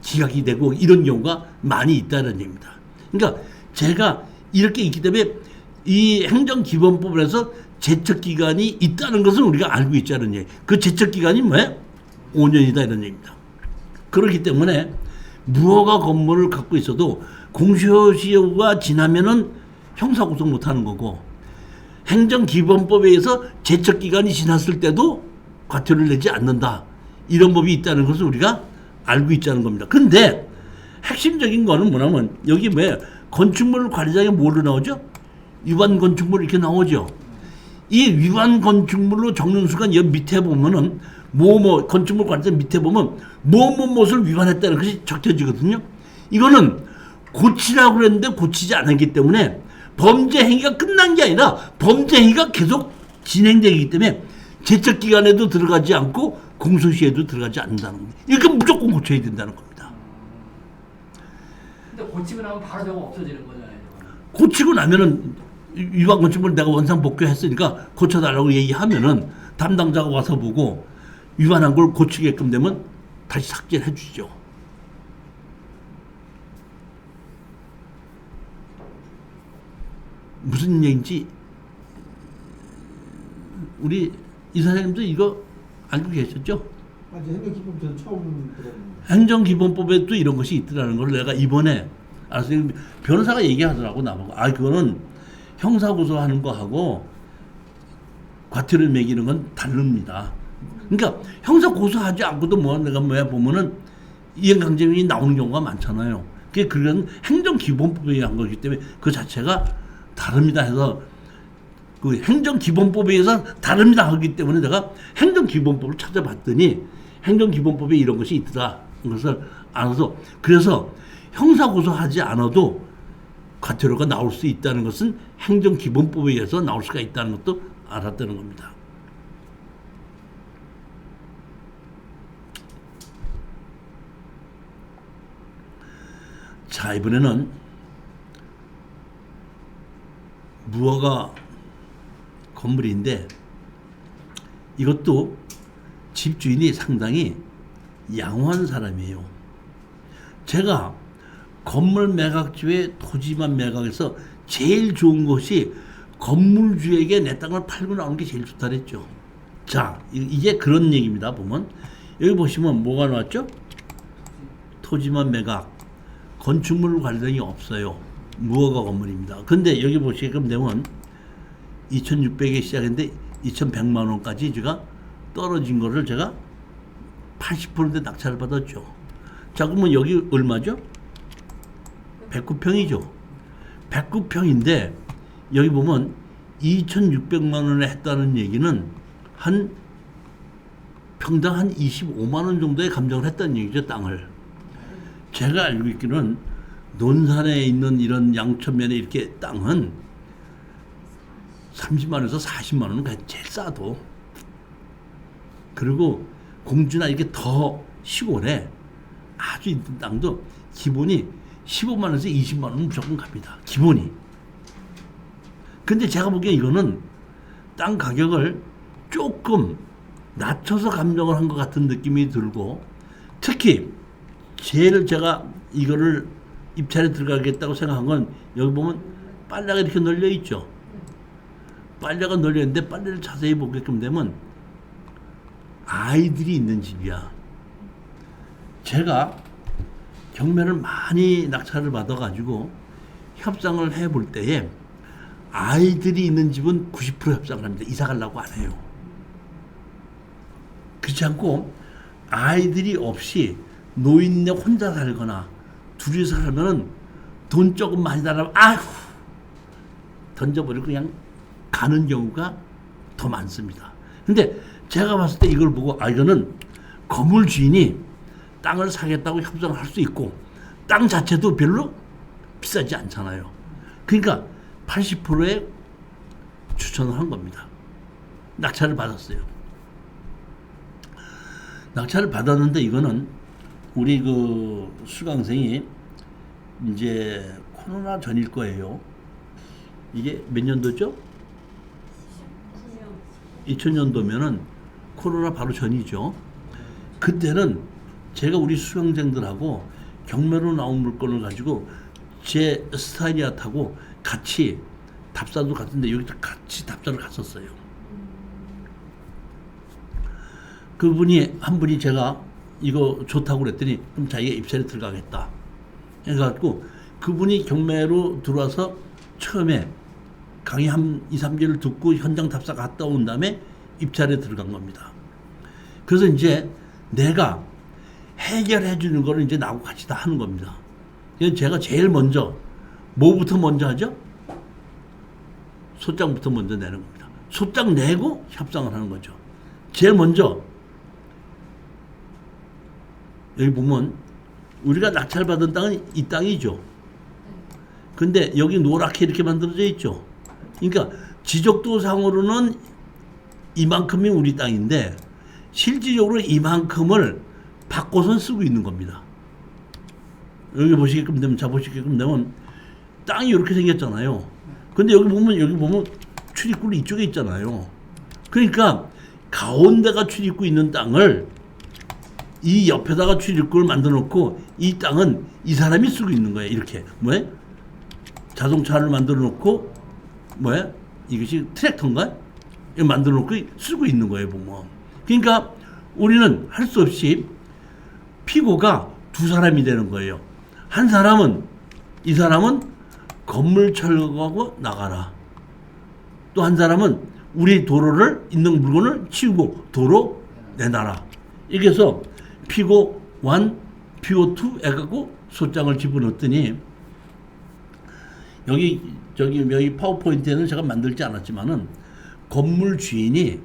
기각이 되고 이런 경우가 많이 있다는 얘기입니다. 그러니까 제가 이렇게 있기 때문에 이 행정기본법에서 제척기간이 있다는 것을 우리가 알고 있자는 얘기. 그 제척기간이 뭐예요? 5년이다 이런 얘기입니다. 그렇기 때문에 무허가 건물을 갖고 있어도 공소시효가 지나면은 형사고소 못하는 거고 행정기본법에 의해서 제척기간이 지났을 때도 과태료를 내지 않는다. 이런 법이 있다는 것을 우리가 알고 있자는 겁니다. 근데 핵심적인 거는 뭐냐면 여기 왜 건축물 관리장에 뭐로 나오죠? 위반 건축물 이렇게 나오죠. 이 위반 건축물로 적는 순간 여기 밑에 보면은 뭐뭐 건축물 관리장 밑에 보면 뭐뭐뭐를 위반했다는 것이 적혀지거든요. 이거는 고치라고 그랬는데 고치지 않았기 때문에 범죄 행위가 끝난 게 아니라 범죄 행위가 계속 진행되기 때문에 제척 기간에도 들어가지 않고 공소시에도 들어가지 않는다는 겁니다. 이렇게 무조건 고쳐야 된다는 겁니다. 근데 고치고 나면 바로 저거 없어지는 거잖아요. 고치고 나면은 위반 건축물 내가 원상 복구했으니까 고쳐달라고 얘기하면은 담당자가 와서 보고 위반한 걸 고치게끔 되면 다시 삭제를 해주죠. 무슨 얘기인지 우리 이사장님도 이거 알고 계셨죠? 아니 행정기본 저는 처음 들었는데. 행정기본법에도 이런 것이 있더라는 걸 내가 이번에 알았어요. 변호사가 얘기하더라고 나보고. 아 그거는 형사고소하는 거하고 과태료 매기는 건 다릅니다. 그러니까 형사고소하지 않고도 뭐 내가 뭐야 보면은 이행강제명이 나오는 경우가 많잖아요. 그게 그런 행정기본법에 의한 거기 때문에 그 자체가 다릅니다 해서 그 행정기본법에 의해서 다릅니다 하기 때문에 내가 행정기본법을 찾아봤더니 행정기본법에 이런 것이 있더라 그것을 알아서 그래서 형사고소하지 않아도 과태료가 나올 수 있다는 것은 행정기본법에 의해서 나올 수가 있다는 것도 알았다는 겁니다. 자 이번에는 무허가 건물인데 이것도 집주인이 상당히 양호한 사람이에요. 제가 건물 매각 중에 토지만 매각해서 제일 좋은 것이 건물주에게 내 땅을 팔고 나오는 게 제일 좋다 그랬죠. 자 이게 그런 얘기입니다. 보면 여기 보시면 뭐가 나왔죠? 토지만 매각 건축물 관련이 없어요. 무허가 건물입니다. 근데 여기 보시게끔 되면 2,600에 시작했는데 2,100만 원까지 제가 떨어진 거를 제가 80%대 낙찰을 받았죠. 자 그러면 여기 얼마죠? 109평이죠. 109평인데 여기 보면 2,600만 원에 했다는 얘기는 한 평당 한 25만 원 정도의 감정을 했다는 얘기죠. 땅을. 제가 알고 있기로는 논산에 있는 이런 양천면에 이렇게 땅은 30만 원에서 40만 원은 제일 싸도. 그리고 공주나 이렇게 더 시골에 아주 있는 땅도 기본이 15만 원에서 20만 원은 무조건 갑니다. 기본이. 근데 제가 보기엔 이거는 땅 가격을 조금 낮춰서 감정을 한 것 같은 느낌이 들고 특히 제일 제가 이거를 입찰에 들어가겠다고 생각한 건 여기 보면 빨래가 이렇게 널려 있죠. 빨래가 널려 있는데 빨래를 자세히 보게끔 되면 아이들이 있는 집이야. 제가 경매를 많이 낙찰을 받아가지고 협상을 해볼 때에 아이들이 있는 집은 90% 협상을 합니다. 이사 가려고 안 해요. 그렇지 않고 아이들이 없이 노인네 혼자 살거나 둘이 살면은 돈 조금 많이 달라면 아휴 던져버리고 그냥 가는 경우가 더 많습니다. 근데 제가 봤을 때 이걸 보고 이거는 건물 주인이 땅을 사겠다고 협상을 할 수 있고 땅 자체도 별로 비싸지 않잖아요. 그러니까 80%에 추천을 한 겁니다. 낙찰을 받았어요. 낙찰을 받았는데 이거는 우리 그 수강생이 이제 코로나 전일 거예요. 이게 몇 년도죠? 2000년도면은 코로나 바로 전이죠. 그때는 제가 우리 수강생들하고 경매로 나온 물건을 가지고 제 스타일이아타고 같이 답사도 갔는데 여기서 같이 답사를 갔었어요. 그분이 한 분이 제가 이거 좋다고 그랬더니 그럼 자기가 입찰에 들어가겠다 해가지고 그분이 경매로 들어와서 처음에 강의 한 2, 3개를 듣고 현장 답사 갔다 온 다음에 입찰에 들어간 겁니다. 그래서 이제 내가 해결해 주는 거를 이제 나하고 같이 다 하는 겁니다. 그래서 제가 제일 먼저 뭐부터 먼저 하죠? 소장부터 먼저 내는 겁니다. 소장 내고 협상을 하는 거죠. 제일 먼저 여기 보면 우리가 낙찰받은 땅은 이 땅이죠. 근데 여기 노랗게 이렇게 만들어져 있죠. 그러니까 지적도상으로는 이만큼이 우리 땅인데 실질적으로 이만큼을 바꿔서 쓰고 있는 겁니다. 여기 보시게끔 되면 보시게끔 되면 땅이 이렇게 생겼잖아요. 근데 여기 보면 출입구는 이쪽에 있잖아요. 그러니까 가운데가 출입구 있는 땅을 이 옆에다가 출입구를 만들어 놓고 이 땅은 이 사람이 쓰고 있는 거예요. 이렇게 뭐야? 자동차를 만들어 놓고 뭐야? 이것이 트랙터인가? 이거 만들어 놓고 쓰고 있는 거예요. 보면. 그러니까 우리는 할 수 없이 피고가 두 사람이 되는 거예요. 한 사람은 이 사람은 건물 철거하고 나가라. 또 한 사람은 우리 도로를 있는 물건을 치우고 도로 내놔라. 이렇게 해서 피고 1, 피고 2 해갖고 소장을 집어넣었더니 여기 파워포인트에는 제가 만들지 않았지만은 건물 주인이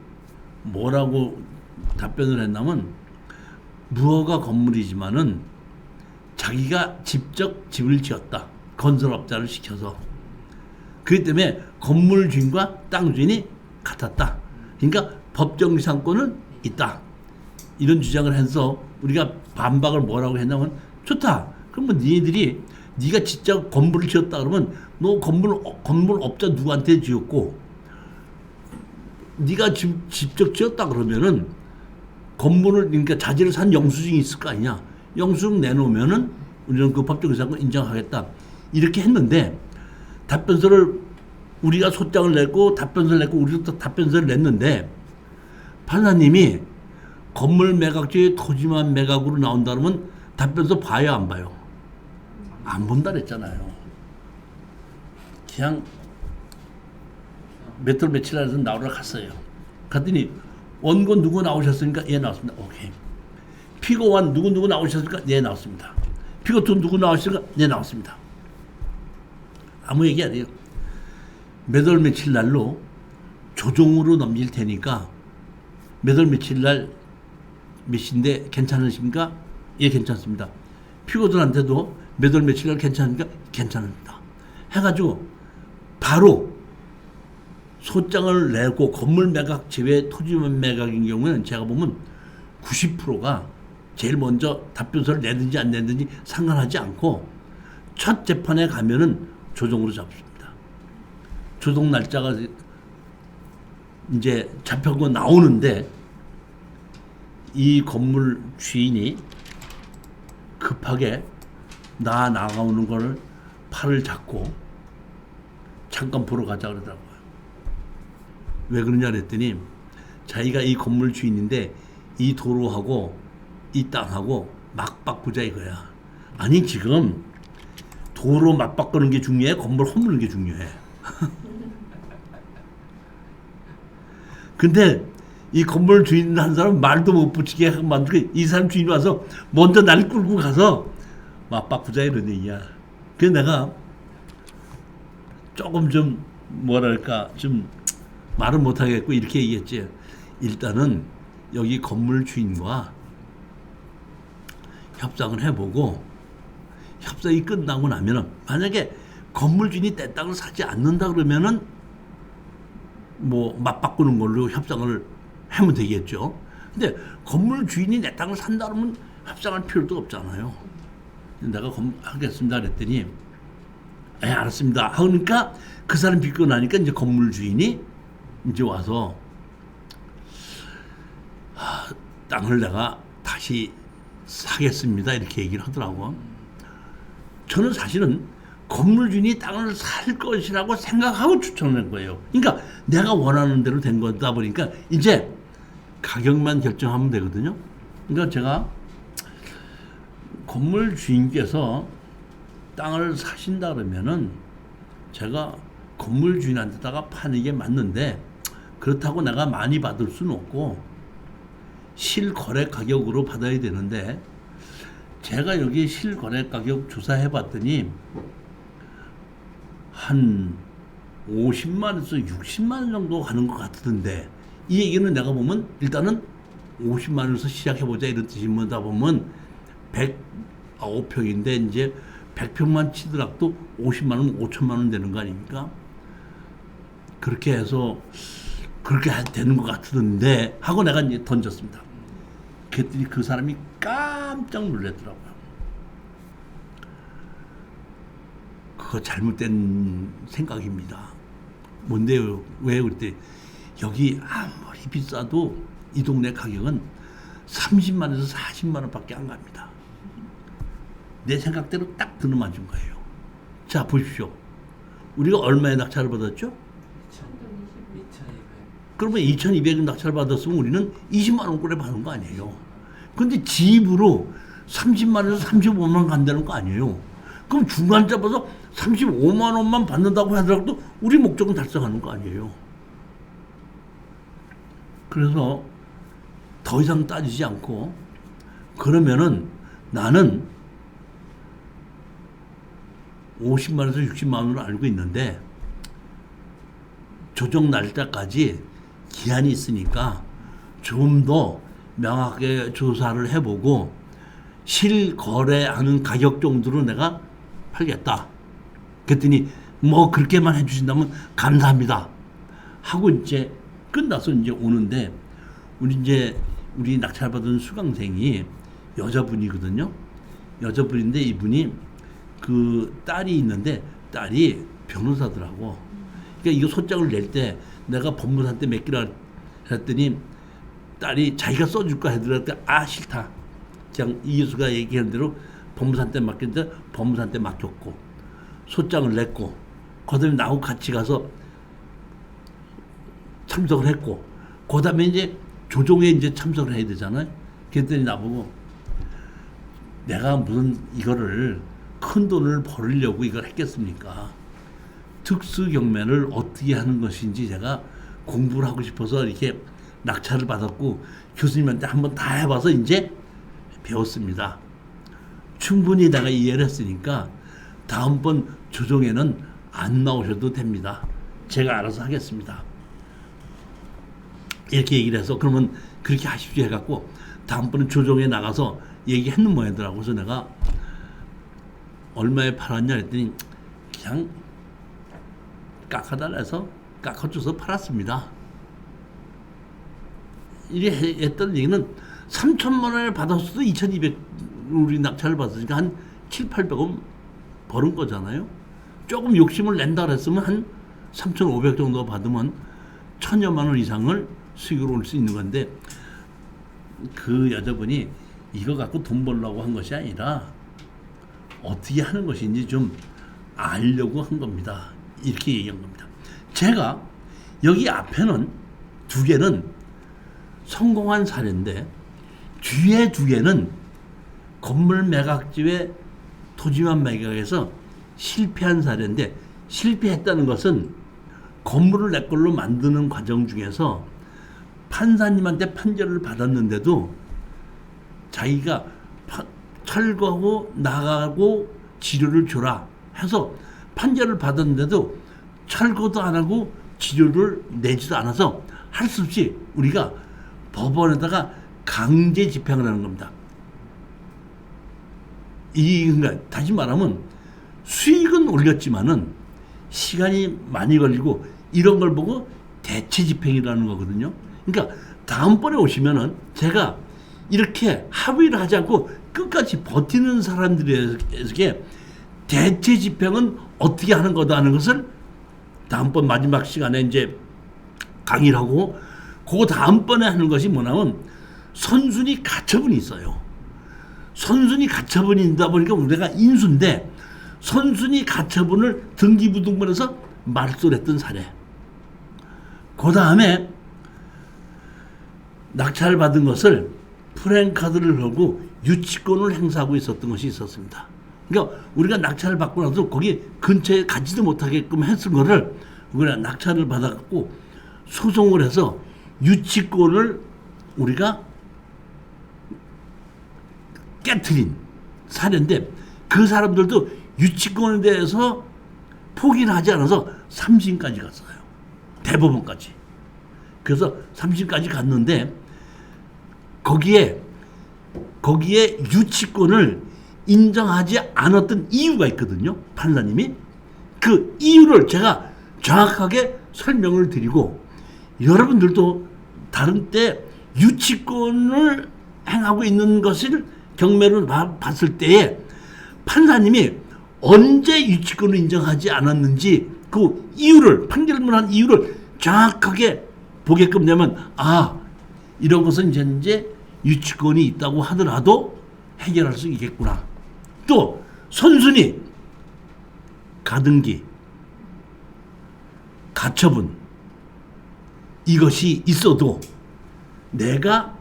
뭐라고 답변을 했냐면 무허가 건물이지만은 자기가 직접 집을 지었다. 건설업자를 시켜서. 그렇기 때문에 건물 주인과 땅 주인이 같았다. 그러니까 법정상권은 있다. 이런 주장을 해서 우리가 반박을 뭐라고 했냐면 좋다. 그러면 니네들이 네가 진짜 건물을 지었다 그러면 너 건물업자 누구한테 지었고 네가 직접 지었다 그러면은 건물을 그러니까 자재를 산 영수증이 있을 거 아니냐. 영수증 내놓으면은 우리는 그 법적 의사권 인정하겠다. 이렇게 했는데 답변서를 우리가 소장을 냈고 답변서를 냈고 우리도 또 답변서를 냈는데 판사님이 건물 매각죄의 토지만 매각으로 나온다 그러면 답변서 봐요 안 봐요? 안 본다 그랬잖아요. 그냥 몇 월 며칠 날에서 나오러 갔어요. 갔더니 원고 누구 나오셨습니까? 예 나왔습니다. 오케이. 피고 1 누구 나오셨습니까? 네 나왔습니다. 피고 2 누구 나오셨습니까? 네 나왔습니다. 아무 얘기 안 해요. 몇 월 며칠 날로 조정으로 넘길 테니까 몇 월 며칠 날 몇 시인데 괜찮으십니까? 예 괜찮습니다. 피고들한테도 몇 월 며칠 날 괜찮습니까? 괜찮습니다. 해가지고 바로 소장을 내고 건물 매각 제외 토지 매각인 경우에는 제가 보면 90%가 제일 먼저 답변서를 내든지 안 내든지 상관하지 않고 첫 재판에 가면은 조정으로 잡습니다. 조정 날짜가 이제 잡혀고 나오는데 이 건물 주인이 급하게 나 나가오는 거를 팔을 잡고 잠깐 보러 가자 그러더라고요. 왜 그러냐 그랬더니 자기가 이 건물 주인인데 이 도로하고 이 땅하고 맞바꾸자 이거야. 아니 지금 도로 맞바꾸는 게 중요해? 건물 허무는 게 중요해? 근데 이 건물 주인 한 사람 말도 못 붙이게 하고 만들고 이 사람 주인이 와서 먼저 날 끌고 가서 맞바꾸자 이런 얘기야. 그래서 내가 조금 좀 뭐랄까 좀 말은 못하겠고 이렇게 얘기했지. 일단은 여기 건물 주인과 협상을 해보고 협상이 끝나고 나면은 만약에 건물 주인이 내 땅을 사지 않는다 그러면은 뭐 맞바꾸는 걸로 협상을 하면 되겠죠. 근데 건물 주인이 내 땅을 산다 그러면 협상할 필요도 없잖아요. 내가 하겠습니다 그랬더니 예 알았습니다. 그러니까 그 사람 빚고 나니까 이제 건물 주인이 이제 와서 땅을 내가 다시 사겠습니다 이렇게 얘기를 하더라고. 저는 사실은 건물 주인이 땅을 살 것이라고 생각하고 추천한 거예요. 그러니까 내가 원하는 대로 된 거다 보니까 이제 가격만 결정하면 되거든요. 그러니까 제가 건물 주인께서 땅을 사신다 그러면은 제가 건물 주인한테다가 파는 게 맞는데 그렇다고 내가 많이 받을 수는 없고 실거래 가격으로 받아야 되는데 제가 여기 실거래 가격 조사해 봤더니 한 50만원에서 60만원 정도 가는 것 같던데 이 얘기는 내가 보면 일단은 50만원에서 시작해보자 이런 뜻이다 보면 109평인데 이제 100평만 치더라도 50만원, 5천만원 되는 거 아닙니까? 그렇게 해서 그렇게 되는 것 같은데 하고 내가 이제 던졌습니다. 그랬더니 그 사람이 깜짝 놀랐더라고요. 그거 잘못된 생각입니다. 뭔데요? 왜 그랬더니 여기 아무리 비싸도 이 동네 가격은 30만원에서 40만원밖에 안 갑니다. 내 생각대로 딱 들어맞은 거예요. 자 보십시오. 우리가 얼마에 낙찰을 받았죠? 2200. 그러면 2200원 낙찰 받았으면 우리는 20만 원꼴에 받은 거 아니에요. 근데 집으로 30만 원에서 35만 원 간다는 거 아니에요. 그럼 중간 잡아서 35만 원만 받는다고 하더라도 우리 목적은 달성하는 거 아니에요. 그래서 더 이상 따지지 않고 그러면은 나는 50만 원에서 60만 원으로 알고 있는데 조정 날짜까지 기한이 있으니까 좀 더 명확하게 조사를 해보고 실거래하는 가격 정도로 내가 팔겠다. 그랬더니 뭐 그렇게만 해주신다면 감사합니다. 하고 이제 끝나서 이제 오는데 우리 낙찰받은 수강생이 여자분이거든요. 여자분인데 이분이 그 딸이 있는데 딸이 변호사더라고. 그러니까 이거 소장을 낼 때 내가 법무사한테 맡기라 했더니 딸이 자기가 써줄까 하더라도 아 싫다. 그냥 이교수가 얘기한 대로 법무사한테 맡겼는데 법무사한테 맡겼고 소장을 냈고 그다음에 나하고 같이 가서 참석을 했고 그다음에 이제 조정에 이제 참석을 해야 되잖아요. 그랬더니 나보고 내가 무슨 이거를 큰 돈을 벌으려고 이걸 했겠습니까? 특수 경매를 어떻게 하는 것인지 제가 공부를 하고 싶어서 이렇게 낙찰을 받았고 교수님한테 한번 다 해봐서 이제 배웠습니다. 충분히 내가 이해를 했으니까 다음번 조정에는 안 나오셔도 됩니다. 제가 알아서 하겠습니다. 이렇게 얘기를 해서 그러면 그렇게 하십시오 해갖고 다음번에 조정에 나가서 얘기했는 모양이더라고. 그래서 내가 얼마에 팔았냐 했더니 그냥 깎아달라 해서 깎아줘서 팔았습니다. 이래 했던 얘기는 3천만 원을 받았어도 2,200 우리 낙찰을 받았으니까 한 7, 800원 버는 거잖아요. 조금 욕심을 낸다 그랬으면 한 3,500 정도 받으면 1,000여만 원 이상을 수익으로 올 수 있는 건데 그 여자분이 이거 갖고 돈 벌려고 한 것이 아니라 어떻게 하는 것인지 좀 알려고 한 겁니다. 이렇게 얘기한 겁니다. 제가 여기 앞에는 두 개는 성공한 사례인데 뒤에 두 개는 건물 매각지에 토지만 매각해서 실패한 사례인데, 실패했다는 것은 건물을 내 걸로 만드는 과정 중에서 판사님한테 판결을 받았는데도 자기가 철거하고 나가고 치료를 줘라 해서 판결을 받았는데도 철거도 안 하고 치료를 내지도 않아서 할 수 없이 우리가 법원에다가 강제 집행을 하는 겁니다. 그러니까 다시 말하면 수익은 올렸지만은 시간이 많이 걸리고 이런 걸 보고 대체 집행이라는 거거든요. 그러니까 다음번에 오시면은 제가 이렇게 합의를 하지 않고 끝까지 버티는 사람들에게 대체 집행은 어떻게 하는 거다 하는 것을 다음번 마지막 시간에 이제 강의를 하고, 그 다음번에 하는 것이 뭐냐면 선순위 가처분이 있어요. 선순위 가처분이 있다 보니까 우리가 인수인데 선순위 가처분을 등기부등본에서 말소를 했던 사례. 그 다음에 낙찰을 받은 것을 프랜카드를 걸고 유치권을 행사하고 있었던 것이 있었습니다. 그러니까 우리가 낙찰을 받고 나서 거기 근처에 가지도 못하게끔 했을 거를 우리가 낙찰을 받아갖고 소송을 해서 유치권을 우리가 깨트린 사례인데, 그 사람들도 유치권에 대해서 포기를 하지 않아서 3심까지 갔어요. 대법원까지. 그래서 3심까지 갔는데 거기에 유치권을 인정하지 않았던 이유가 있거든요. 판사님이. 그 이유를 제가 정확하게 설명을 드리고, 여러분들도 다른 때 유치권을 행하고 있는 것을 경매를 봤을 때에 판사님이 언제 유치권을 인정하지 않았는지 그 이유를, 판결문한 이유를 정확하게 보게끔 되면, 이런 것은 이제 유치권이 있다고 하더라도 해결할 수 있겠구나. 또 선순위, 가등기, 가처분, 이것이 있어도 내가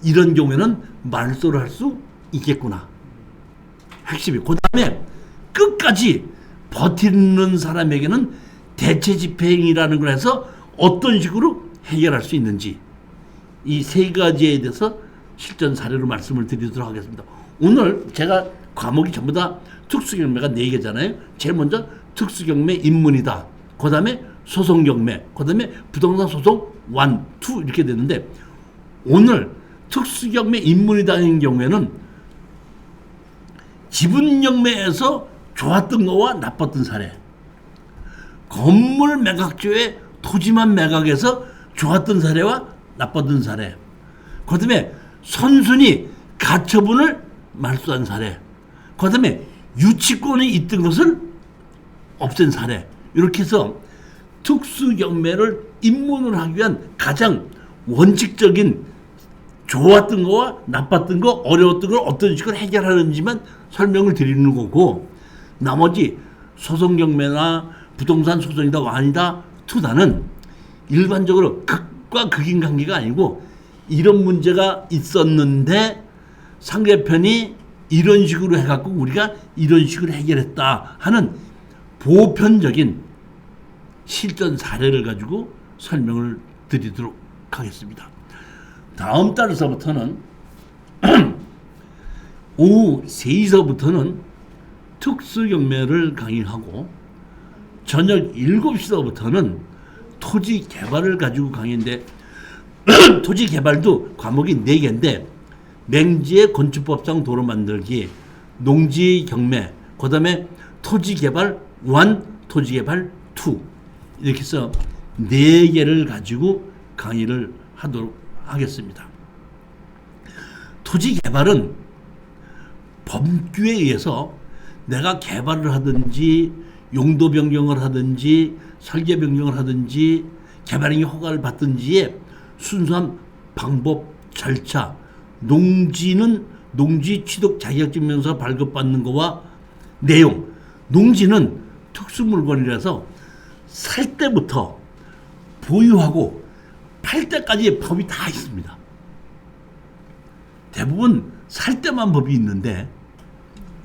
이런 경우에는 말소를 할 수 있겠구나. 핵심이. 그 다음에 끝까지 버티는 사람에게는 대체 집행이라는 걸 해서 어떤 식으로 해결할 수 있는지, 이 세 가지에 대해서 실전 사례로 말씀을 드리도록 하겠습니다. 오늘 제가 과목이 전부 다 특수경매가 4개잖아요. 제일 먼저 특수경매 입문이다. 그 다음에 소송경매, 그 다음에 부동산 소송 1, 2 이렇게 되는데, 오늘 특수경매 입문이다는 경우에는 지분경매에서 좋았던 거와 나빴던 사례, 건물 매각조에 토지만 매각해서 좋았던 사례와 나빴던 사례, 그 다음에 선순위 가처분을 말소한 사례, 그 다음에 유치권이 있던 것을 없앤 사례, 이렇게 해서 특수경매를 입문을 하기 위한 가장 원칙적인 좋았던 거와 나빴던 거, 어려웠던 걸 어떤 식으로 해결하는지만 설명을 드리는 거고, 나머지 소송경매나 부동산 소송이다, 완이다, 투다는 일반적으로 극과 극인 관계가 아니고, 이런 문제가 있었는데 상대편이 이런 식으로 해갖고 우리가 이런 식으로 해결했다 하는 보편적인 실전 사례를 가지고 설명을 드리도록 하겠습니다. 다음 달서부터는 오후 3시서부터는 특수경매를 강의하고, 저녁 7시서부터는 토지 개발을 가지고 강의인데, 토지 개발도 과목이 4개인데 맹지의 건축법상 도로 만들기, 농지 경매, 그 다음에 토지 개발 1, 토지 개발 2, 이렇게 해서 4개를 가지고 강의를 하도록 하겠습니다. 토지 개발은 법규에 의해서 내가 개발을 하든지 용도 변경을 하든지 설계 변경을 하든지 개발행위 허가를 받든지의 순수한 방법, 절차, 농지는 농지 취득 자격증명서 발급받는 거와 내용. 농지는 특수물건이라서 살 때부터 보유하고 팔 때까지의 법이 다 있습니다. 대부분 살 때만 법이 있는데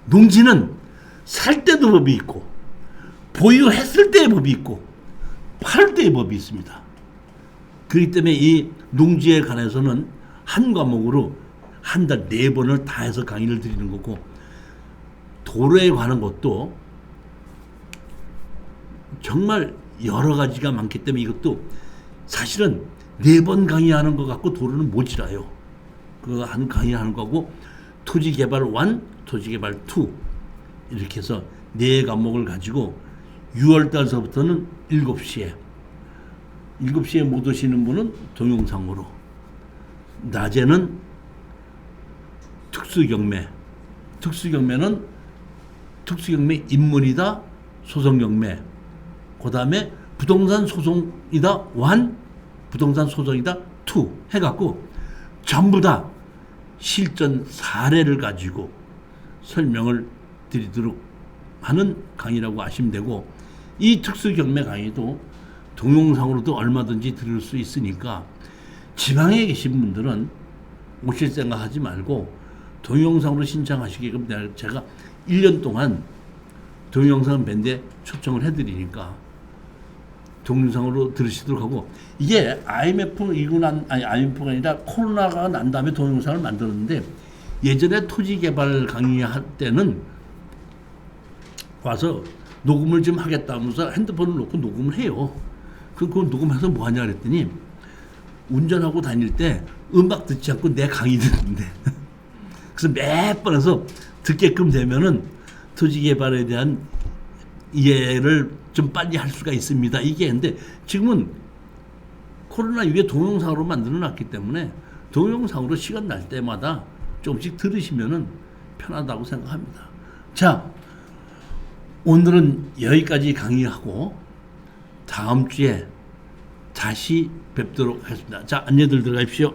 농지는 살 때도 법이 있고 보유했을 때의 법이 있고 팔 때의 법이 있습니다. 그렇기 때문에 이 농지에 관해서는 한 과목으로 한 달 4번을 다 해서 강의를 드리는 거고, 도로에 관한 것도 정말 여러 가지가 많기 때문에 이것도 사실은 4번 강의하는 것 같고 도로는 모자라요. 그 한 강의하는 거고, 토지개발 1, 토지개발 2 이렇게 해서 4과목을 가지고 6월 달서부터는 7시에 못 오시는 분은 동영상으로, 낮에는 특수경매는 특수경매 입문이다, 소송경매, 그 다음에 부동산 소송이다 1, 부동산 소송이다 2 해갖고 전부 다 실전 사례를 가지고 설명을 드리도록 하는 강의라고 하시면 되고, 이 특수경매 강의도 동영상으로도 얼마든지 들을 수 있으니까 지방에 계신 분들은 오실 생각하지 말고 동영상으로 신청하시게끔 제가 1년 동안 동영상 밴드에 초청을 해드리니까 동영상으로 들으시도록 하고, 이게 IMF가 아니라 코로나가 난 다음에 동영상을 만들었는데, 예전에 토지개발 강의할 때는 와서 녹음을 좀 하겠다 하면서 핸드폰을 놓고 녹음을 해요. 그거 녹음해서 뭐 하냐 그랬더니 운전하고 다닐 때 음악 듣지 않고 내 강의 듣는데 그래서 몇 번 해서 듣게끔 되면은 토지개발에 대한 이해를 좀 빨리 할 수가 있습니다. 이게 근데 지금은 코로나 이후에 동영상으로 만들어 놨기 때문에 동영상으로 시간 날 때마다 조금씩 들으시면은 편하다고 생각합니다. 자, 오늘은 여기까지 강의하고 다음 주에 다시 뵙도록 하겠습니다. 자, 안녕들 들어가십시오.